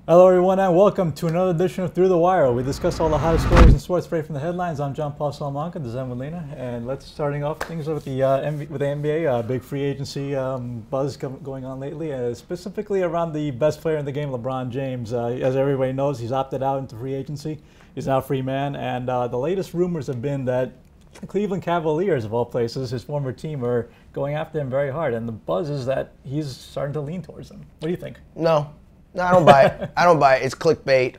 Hello everyone and welcome to another edition of Through the Wire. We discuss all the hottest stories in sports straight from the headlines. I'm John Paul Salamanca, this is Emelina, and let's starting off things with the NBA. Big free agency buzz going on lately, specifically around the best player in the game, LeBron James. As everybody knows, he's opted out into free agency. He's now a free man, and the latest rumors have been that the Cleveland Cavaliers, of all places, his former team, are going after him very hard, and the buzz is that he's starting to lean towards them. What do you think? No, I don't buy it. I don't buy it. It's clickbait.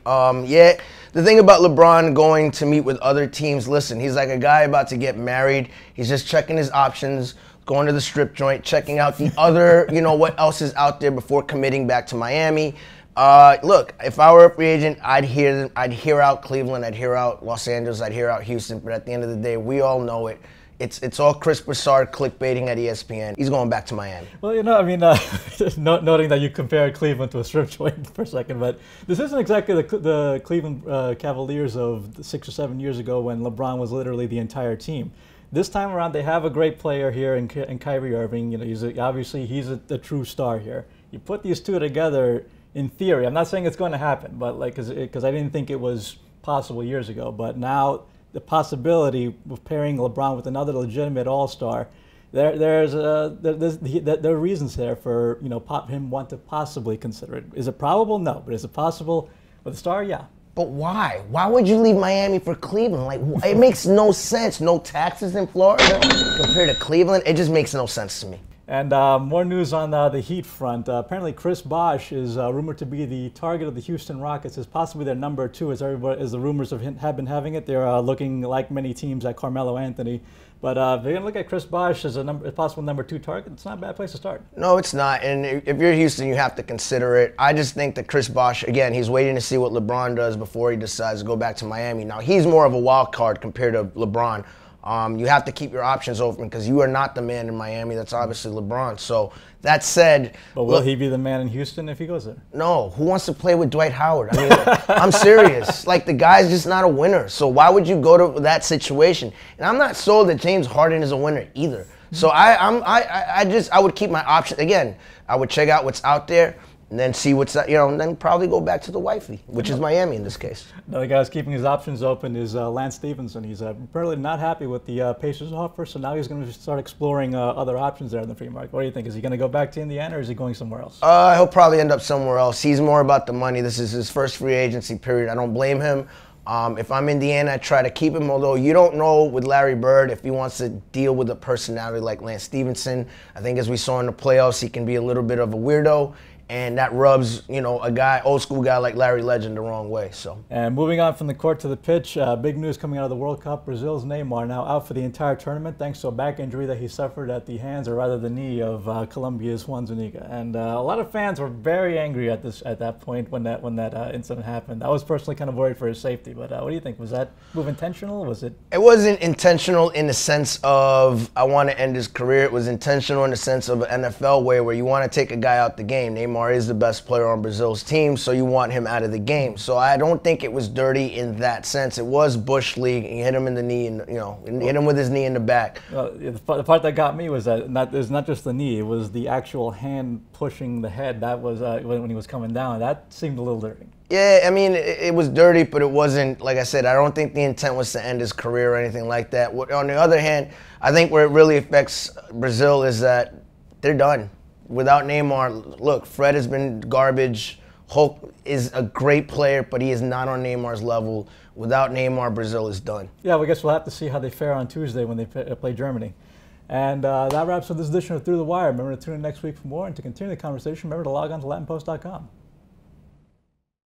Yeah, the thing about LeBron going to meet with other teams, listen, he's like a guy about to get married. He's just checking his options, going to the strip joint, checking out the other, what else is out there before committing back to Miami. Look, if I were a free agent, I'd hear out Cleveland, I'd hear out Los Angeles, I'd hear out Houston. But at the end of the day, we all know it. It's all Chris Broussard clickbaiting at ESPN. He's going back to Miami. Well, noting that you compared Cleveland to a strip joint for a second, but this isn't exactly the Cleveland Cavaliers of 6 or 7 years ago when LeBron was literally the entire team. This time around, they have a great player here in Kyrie Irving. He's a true star here. You put these two together, in theory, I'm not saying it's going to happen, but because I didn't think it was possible years ago, but now the possibility of pairing LeBron with another legitimate all-star, there are reasons there for him want to possibly consider it. Is it probable? No, but is it possible with a star? Yeah. But why? Why would you leave Miami for Cleveland? Like, it makes no sense. No taxes in Florida compared to Cleveland. It just makes no sense to me. And more news on the Heat front. Apparently, Chris Bosh is rumored to be the target of the Houston Rockets, as possibly their number 2, as the rumors have been having it. They're looking, like many teams, at Carmelo Anthony. But if you're going to look at Chris Bosh as a possible number 2 target, it's not a bad place to start. No, it's not. And if you're Houston, you have to consider it. I just think that Chris Bosh, again, he's waiting to see what LeBron does before he decides to go back to Miami. Now, he's more of a wild card compared to LeBron. You have to keep your options open because you are not the man in Miami. That's obviously LeBron. So that said, but will he be the man in Houston if he goes there? No. Who wants to play with Dwight Howard? I mean, I'm serious. Like, the guy's just not a winner. So why would you go to that situation? And I'm not sold that James Harden is a winner either. So I would keep my options. Again, I would check out what's out there. And then see what's that, and then probably go back to the wifey, which is Miami in this case. Another guy who's keeping his options open is Lance Stephenson. He's apparently not happy with the Pacers offer, so now he's going to start exploring other options there in the free market. What do you think? Is he going to go back to Indiana, or is he going somewhere else? He'll probably end up somewhere else. He's more about the money. This is his first free agency period. I don't blame him. If I'm Indiana, I try to keep him, although you don't know with Larry Bird if he wants to deal with a personality like Lance Stephenson. I think as we saw in the playoffs, he can be a little bit of a weirdo. And that rubs, old school guy like Larry Legend the wrong way. So. And moving on from the court to the pitch, big news coming out of the World Cup. Brazil's Neymar now out for the entire tournament thanks to a back injury that he suffered at the hands, or rather the knee, of Colombia's Juan Zuniga. And a lot of fans were very angry at that point when that incident happened. I was personally kind of worried for his safety, but what do you think? Was that move intentional? Was it? It wasn't intentional in the sense of I want to end his career. It was intentional in the sense of an NFL way where you want to take a guy out the game. Neymar is the best player on Brazil's team, so you want him out of the game. So I don't think it was dirty in that sense. It was Bush League. He hit him in the knee, and hit him with his knee in the back. The part that got me was that it's not just the knee; it was the actual hand pushing the head. That was when he was coming down. That seemed a little dirty. Yeah, I mean, it was dirty, but it wasn't, like I said, I don't think the intent was to end his career or anything like that. On the other hand, I think where it really affects Brazil is that they're done. Without Neymar, look, Fred has been garbage. Hulk is a great player, but he is not on Neymar's level. Without Neymar, Brazil is done. Yeah, well, I guess we'll have to see how they fare on Tuesday when they play Germany. And that wraps up this edition of Through the Wire. Remember to tune in next week for more, and to continue the conversation, remember to log on to LatinPost.com.